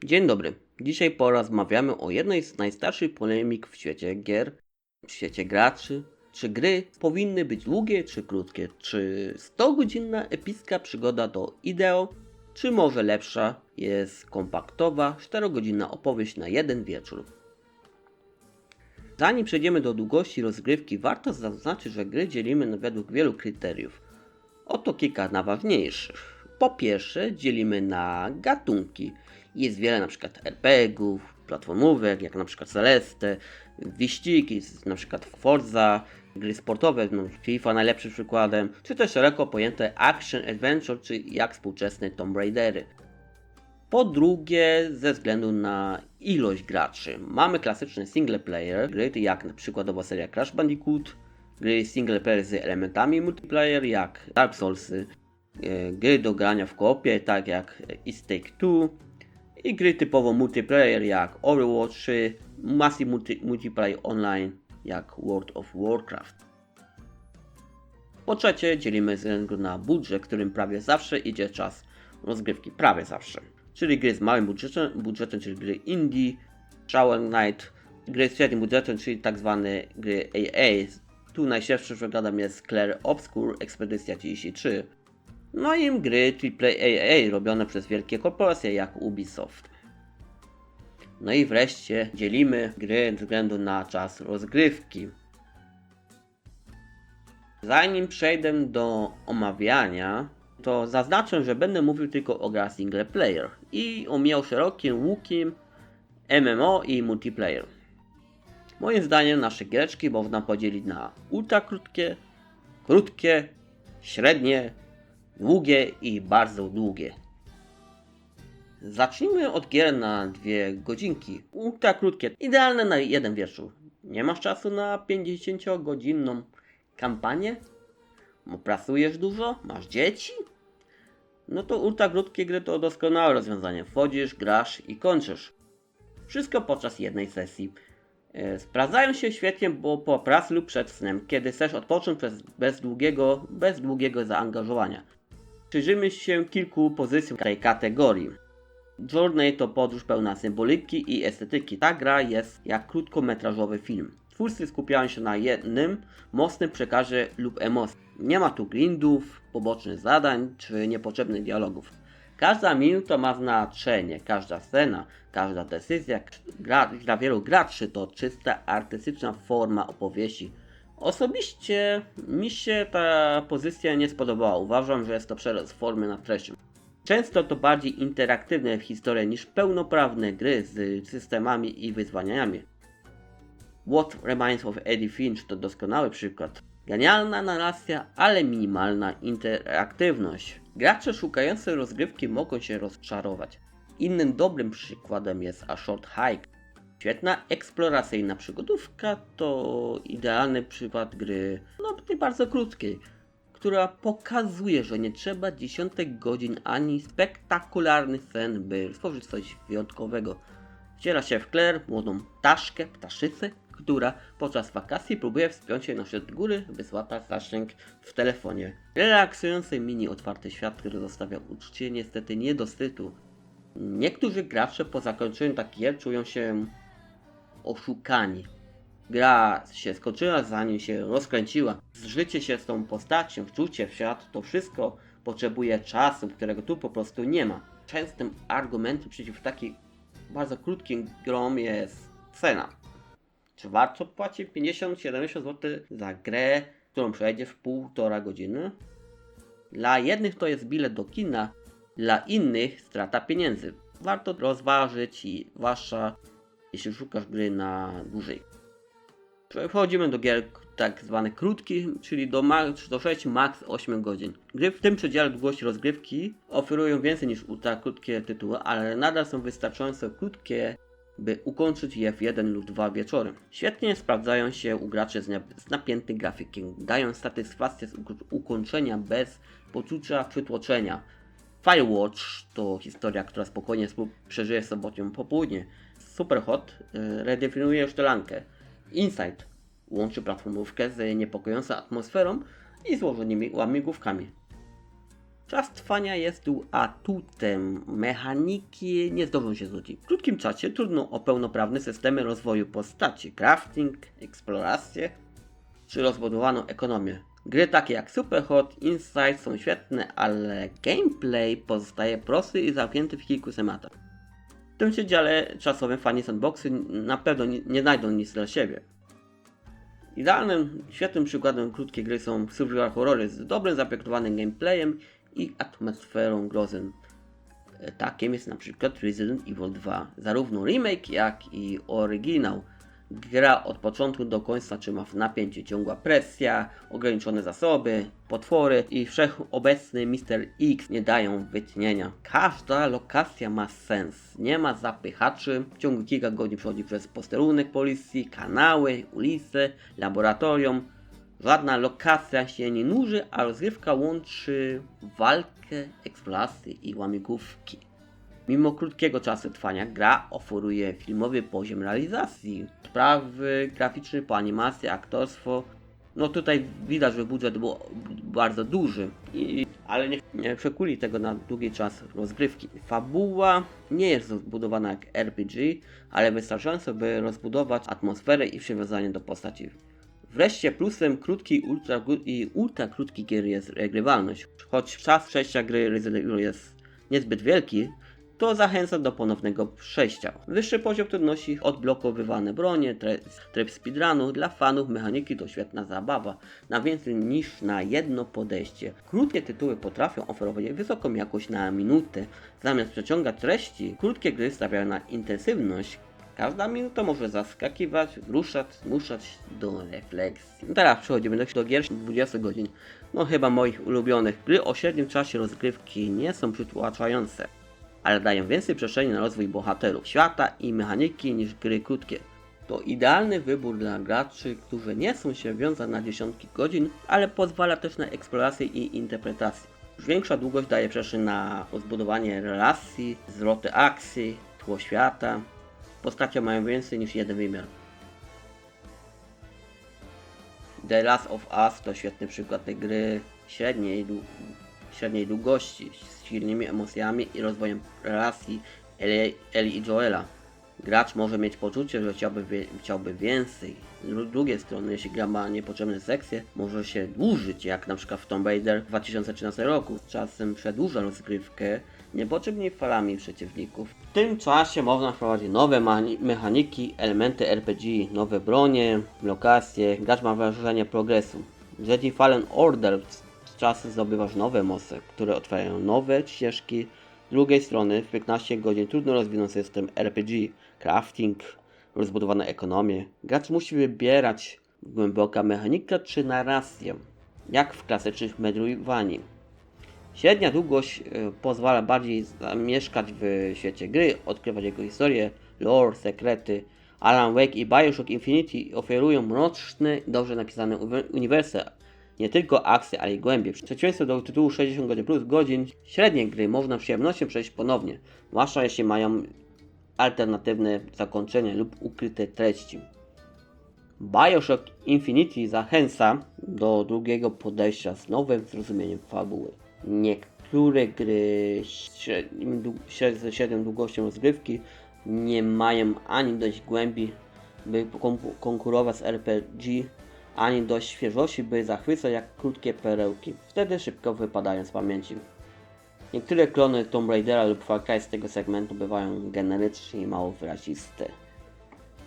Dzień dobry. Dzisiaj porozmawiamy o jednej z najstarszych polemik w świecie gier, w świecie graczy. Czy gry powinny być długie czy krótkie? Czy 100-godzinna epicka przygoda to ideał? Czy może lepsza jest kompaktowa, 4-godzinna opowieść na jeden wieczór? Zanim przejdziemy do długości rozgrywki, warto zaznaczyć, że gry dzielimy według wielu kryteriów. Oto kilka najważniejszych. Po pierwsze, dzielimy na gatunki. Jest wiele np. RPG-ów, platformówek, jak np. Celeste, wyścigi, np. Forza, gry sportowe, FIFA najlepszym przykładem, czy też szeroko pojęte action adventure, czy jak współczesne Tomb Raidery. Po drugie, ze względu na ilość graczy. Mamy klasyczne single player, gry jak na przykładowo seria Crash Bandicoot, gry single player z elementami multiplayer jak Dark Soulsy, gry do grania w koopie tak jak It Take Two i gry typowo multiplayer jak Overwatch czy Massive Multiplayer Online jak World of Warcraft. Po trzecie, dzielimy ze względu na budżet, którym prawie zawsze idzie czas rozgrywki, prawie zawsze. Czyli gry z małym budżetem, czyli gry indie, Shovel Knight, gry z średnim budżetem, czyli tak zwane gry AA. Tu najświeższym przykładem jest Clair Obscur Expedicja 33. No i gry AAA robione przez wielkie korporacje jak Ubisoft. No i wreszcie dzielimy gry ze względu na czas rozgrywki. Zanim przejdę do omawiania, to zaznaczę, że będę mówił tylko o grach single player i omijał szerokim łukiem MMO i multiplayer. Moim zdaniem nasze giereczki można podzielić na ultra krótkie, średnie, długie i bardzo długie. Zacznijmy od gier na 2 godzinki. Ultra krótkie, idealne na jeden wieczór. Nie masz czasu na 50-godzinną kampanię? Bo pracujesz dużo? Masz dzieci? No to ultra krótkie gry to doskonałe rozwiązanie. Wchodzisz, grasz i kończysz. Wszystko podczas jednej sesji. Sprawdzają się świetnie, bo po pracy lub przed snem, kiedy chcesz odpocząć bez długiego zaangażowania. Przyjrzyjmy się kilku pozycjom tej kategorii. Journey to podróż pełna symboliki i estetyki. Ta gra jest jak krótkometrażowy film. Twórcy skupiają się na jednym mocnym przekazie lub emocji. Nie ma tu grindów, pobocznych zadań czy niepotrzebnych dialogów. Każda minuta ma znaczenie, każda scena, każda decyzja. Dla wielu graczy to czysta artystyczna forma opowieści. Osobiście mi się ta pozycja nie spodobała. Uważam, że jest to przerost formy nad treścią. Często to bardziej interaktywne historie niż pełnoprawne gry z systemami i wyzwaniami. What Remains of Edith Finch to doskonały przykład. Genialna narracja, ale minimalna interaktywność. Gracze szukający rozgrywki mogą się rozczarować. Innym dobrym przykładem jest A Short Hike. Świetna eksploracyjna przygodówka to idealny przykład gry, bardzo krótkiej, która pokazuje, że nie trzeba dziesiątek godzin ani spektakularnych scen, by stworzyć coś wyjątkowego. Wciela się w Claire, młodą ptaszycę, która podczas wakacji próbuje wspiąć się na szczyt góry, by złapać zasięg w telefonie. Relaksujący mini otwarty świat, który zostawia uczucie niestety niedosytu. Niektórzy gracze po zakończeniu takich gier czują się oszukani. Gra się skończyła zanim się rozkręciła. Zżycie się z tą postacią, wczucie w świat, to wszystko potrzebuje czasu, którego tu po prostu nie ma. Częstym argumentem przeciw takim bardzo krótkim grom jest cena. Czy warto płacić 50-70 zł za grę, którą przejdziesz w 1,5 godziny? Dla jednych to jest bilet do kina, dla innych strata pieniędzy. Warto rozważyć i zwłaszcza jeśli szukasz gry na dłużej. Przechodzimy do gier tak zwanych krótkich, czyli do 6 max 8 godzin. Gry w tym przedziale długości rozgrywki oferują więcej niż ultra krótkie tytuły, ale nadal są wystarczająco krótkie, by ukończyć je w 1 lub 2 wieczory. Świetnie sprawdzają się u graczy z napiętym grafikiem, dają satysfakcję z ukończenia bez poczucia przytłoczenia. Firewatch to historia, która spokojnie przeżyje sobotnią popołudnie. Superhot redefiniuje sztelankę. Inside łączy platformówkę z niepokojącą atmosferą i złożonymi łamigłówkami. Czas trwania jest tu atutem. Mechaniki nie zdążą się znudzić. W krótkim czasie trudno o pełnoprawne systemy rozwoju postaci, crafting, eksplorację czy rozbudowaną ekonomię. Gry takie jak Superhot, Inside są świetne, ale gameplay pozostaje prosty i zamknięty w kilku schematach. W tym przedziale czasowym fani sandboxy na pewno nie znajdą nic dla siebie. Idealnym, świetnym przykładem krótkiej gry są survival horrory z dobrym zaprojektowanym gameplayem i atmosferą grozy. Takim jest na przykład Resident Evil 2. Zarówno remake, jak i oryginał. Gra od początku do końca trzyma w napięciu, ciągła presja, ograniczone zasoby, potwory i wszechobecny Mr. X nie dają wytchnienia. Każda lokacja ma sens, nie ma zapychaczy, w ciągu kilka godzin przechodzi przez posterunek policji, kanały, ulice, laboratorium. Żadna lokacja się nie nuży, a rozgrywka łączy walkę, eksplorację i łamigłówki. Mimo krótkiego czasu trwania gra oferuje filmowy poziom realizacji. Sprawy graficzne po animację, aktorstwo. No tutaj widać, że budżet był bardzo duży, ale nie przekuli tego na długi czas rozgrywki. Fabuła nie jest rozbudowana jak RPG, ale wystarczająco, by rozbudować atmosferę i przywiązanie do postaci. Wreszcie plusem krótkiej i ultra krótkiej gier jest regrywalność. Choć czas przejścia gry Resident Evil jest niezbyt wielki, to zachęca do ponownego przejścia. Wyższy poziom trudności, odblokowywane bronie, tryb speedrunu, dla fanów mechaniki to świetna zabawa, na więcej niż na jedno podejście. Krótkie tytuły potrafią oferować wysoką jakość na minutę, zamiast przeciągać treści, krótkie gry stawiają na intensywność. Każda minuta może zaskakiwać, wzruszać, zmuszać do refleksji. Teraz przechodzimy do gier 20 godzin. No chyba moich ulubionych. Gry o średnim czasie rozgrywki nie są przytłaczające, ale dają więcej przestrzeni na rozwój bohaterów, świata i mechaniki niż gry krótkie. To idealny wybór dla graczy, którzy nie chcą się wiązać na dziesiątki godzin, ale pozwala też na eksplorację i interpretację. Większa długość daje przestrzeń na rozbudowanie relacji, zwroty akcji, tło świata. Postacie mają więcej niż jeden wymiar. The Last of Us to świetny przykład tej gry średniej długości, z silnymi emocjami i rozwojem relacji Ellie i Joela. Gracz może mieć poczucie, że chciałby więcej. Z drugiej strony, jeśli gra ma niepotrzebne sekcje, może się dłużyć, jak na przykład w Tomb Raider w 2013 roku. Z czasem przedłuża rozgrywkę niepotrzebnymi falami przeciwników. W tym czasie można wprowadzić nowe mechaniki, elementy RPG, nowe bronie, lokacje. Gracz ma wrażenie progresu. W Jedi Fallen Order z czasem zdobywasz nowe moce, które otwierają nowe ścieżki. Z drugiej strony w 15 godzin trudno rozwinąć system RPG, crafting, rozbudowane ekonomię. Gracz musi wybierać głęboka mechanika czy narrację, jak w klasycznym Metroidvanii. Średnia długość pozwala bardziej zamieszkać w świecie gry, odkrywać jego historię, lore, sekrety. Alan Wake i Bioshock Infinity oferują mroczne, dobrze napisane uniwerse. Nie tylko akcje, ale i głębie. W przeciwieństwie do tytułu 60 godzin plus godzin, średnie gry można z przyjemnością przejść ponownie, zwłaszcza jeśli mają alternatywne zakończenie lub ukryte treści. Bioshock Infinity zachęca do drugiego podejścia z nowym zrozumieniem fabuły. Niektóre gry ze średnią długością rozgrywki nie mają ani dość głębi, by konkurować z RPG, ani dość świeżości, by zachwycać jak krótkie perełki. Wtedy szybko wypadają z pamięci. Niektóre klony Tomb Raidera lub Far Cry z tego segmentu bywają generyczne i mało wyraziste.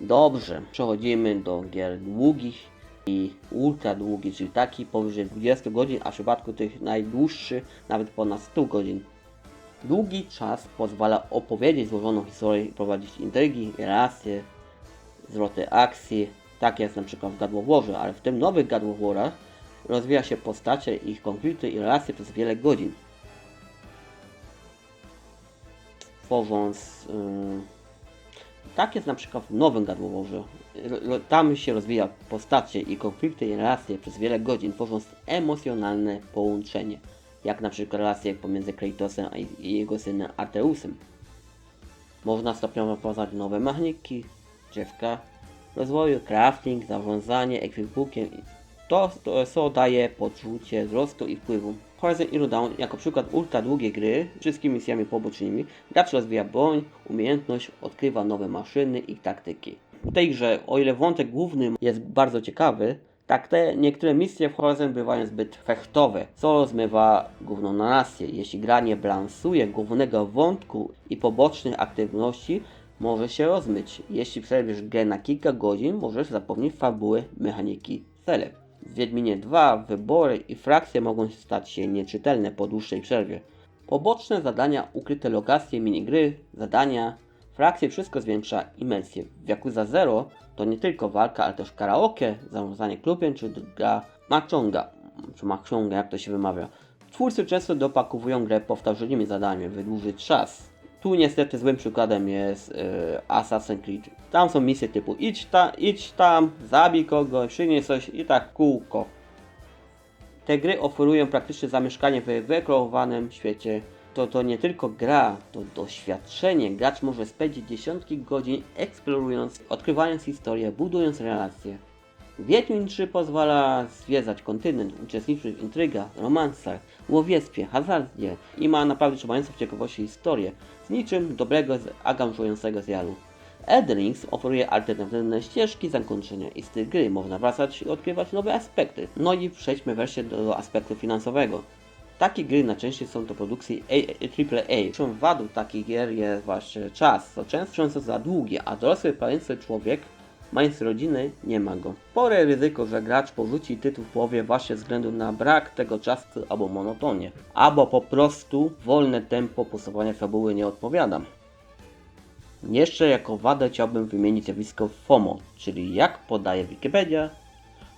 Dobrze, przechodzimy do gier długich i ultra długich, czyli taki powyżej 20 godzin, a w przypadku tych najdłuższych nawet ponad 100 godzin. Długi czas pozwala opowiedzieć złożoną historię i prowadzić intrygi, relacje, zwroty akcji, tak jest na przykład w God of Warze, ale w tym nowych God of Warach rozwija się postacie, ich konflikty i relacje przez wiele godzin. Tworząc... tak jest na przykład w nowym God of Warze. Tam się rozwija postacie i konflikty i relacje przez wiele godzin, tworząc emocjonalne połączenie. Jak na przykład relacje pomiędzy Kratosem i jego synem Atreusem. Można stopniowo wprowadzać nowe mechaniki, drzewka rozwoju, crafting, zarządzanie ekwipunkiem. To daje poczucie wzrostu i wpływu. Horizon Zero Dawn jako przykład ultra długiej gry z wszystkimi misjami pobocznymi. Gracz rozwija broń, umiejętność, odkrywa nowe maszyny i taktyki. W tej grze, o ile wątek główny jest bardzo ciekawy, tak niektóre misje w Horizon bywają zbyt fechtowe, co zmywa główną narrację. Jeśli gra nie balansuje głównego wątku i pobocznych aktywności, może się rozmyć. Jeśli przerwiesz grę na kilka godzin, możesz zapomnieć fabuły, mechaniki, cele. W Wiedźminie 2 wybory i frakcje mogą stać się nieczytelne po dłuższej przerwie. Poboczne zadania, ukryte lokacje, minigry, zadania, frakcje, wszystko zwiększa imersję. W Yakuza 0 to nie tylko walka, ale też karaoke, zarządzanie klubem czy gra Mahjong, jak to się wymawia. Twórcy często dopakowują grę powtarzanymi zadaniami, wydłużyć czas. Tu niestety złym przykładem jest Assassin's Creed. Tam są misje typu idź tam, zabij kogoś, przynieś coś i tak kółko. Te gry oferują praktycznie zamieszkanie w wykreowanym świecie. To nie tylko gra, to doświadczenie. Gracz może spędzić dziesiątki godzin eksplorując, odkrywając historię, budując relacje. Wiedźmin 3 pozwala zwiedzać kontynent, uczestniczyć w intrygach, romansach, łowiectwie, hazardzie i ma naprawdę trzymającą w ciekawości historię z niczym dobrego, angażującego serialu. Elden Ring oferuje alternatywne ścieżki zakończenia i styl gry. Można wracać i odkrywać nowe aspekty. No i przejdźmy wreszcie do aspektu finansowego. Takie gry najczęściej są to produkcje AAA. Wadą takich gier jest właśnie czas, co często za długi, a dorosły palący człowiek, mając rodzinę, nie ma go. Spore ryzyko, że gracz porzuci tytuł w połowie właśnie ze względu na brak tego czasu albo monotonię, albo po prostu wolne tempo posuwania fabuły nie odpowiada. Jeszcze jako wadę chciałbym wymienić zjawisko FOMO, czyli jak podaje Wikipedia,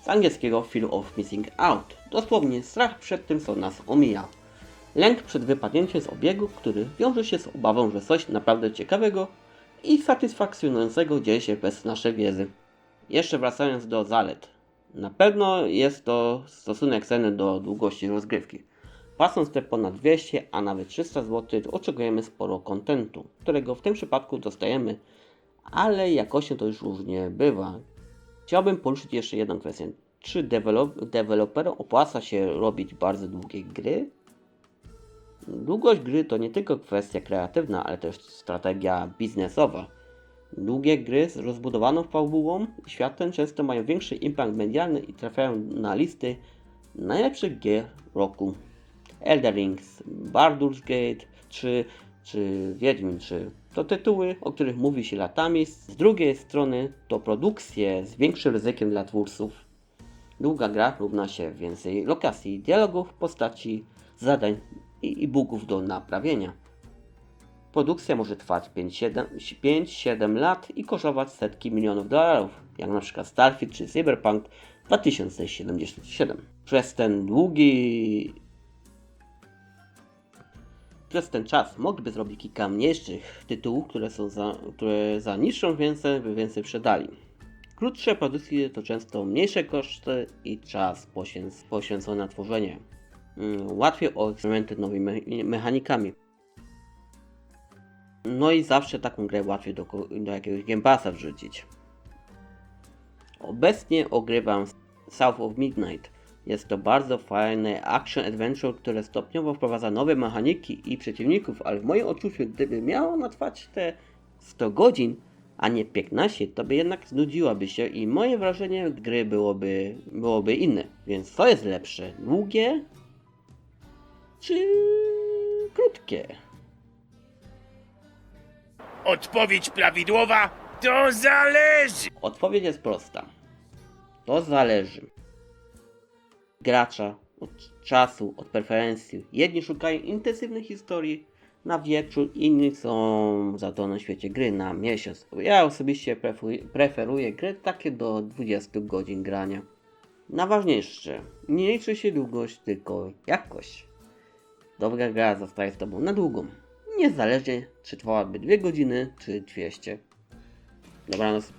z angielskiego Fear of Missing Out. Dosłownie strach przed tym, co nas omija. Lęk przed wypadnięciem z obiegu, który wiąże się z obawą, że coś naprawdę ciekawego i satysfakcjonującego dzieje się bez naszej wiedzy. Jeszcze wracając do zalet. Na pewno jest to stosunek ceny do długości rozgrywki. Płacąc te ponad 200, a nawet 300 zł, oczekujemy sporo kontentu, którego w tym przypadku dostajemy, ale jakością to już różnie bywa. Chciałbym poruszyć jeszcze jedną kwestię. Czy deweloperom opłaca się robić bardzo długie gry? Długość gry to nie tylko kwestia kreatywna, ale też strategia biznesowa. Długie gry z rozbudowaną fabułą i światem często mają większy impact medialny i trafiają na listy najlepszych gier roku. Elden Ring, Baldur's Gate 3 czy Wiedźmin 3 to tytuły, o których mówi się latami. Z drugiej strony to produkcje z większym ryzykiem dla twórców. Długa gra równa się więcej lokacji, dialogów, postaci, zadań i bugów do naprawienia. Produkcja może trwać 5-7 lat i kosztować setki milionów dolarów, jak na przykład Starfield czy Cyberpunk 2077. Przez ten czas mogliby zrobić kilka mniejszych tytułów, które za niższą więcej sprzedali. Krótsze produkcje to często mniejsze koszty i czas poświęcony na tworzenie. Łatwiej o eksperymenty z nowymi mechanikami. No i zawsze taką grę łatwiej do jakiegoś Game Passa wrzucić. Obecnie ogrywam South of Midnight. Jest to bardzo fajne action adventure, które stopniowo wprowadza nowe mechaniki i przeciwników, ale w moim odczuciu, gdyby miało ona trwać te 100 godzin, a nie 15, to by jednak znudziłaby się i moje wrażenie gry byłoby inne. Więc co jest lepsze? Długie czy krótkie? Odpowiedź prawidłowa to zależy. Odpowiedź jest prosta. To zależy. Gracza, od czasu, od preferencji. Jedni szukają intensywnej historii na wieczór, inni chcą za to na świecie gry na miesiąc. Ja osobiście preferuję gry takie do 20 godzin grania. Najważniejsze, nie liczy się długość, tylko jakość. Dobra gra zostaje z tobą na długo. Niezależnie czy trwałaby 2 godziny, czy 200. Dobranoc.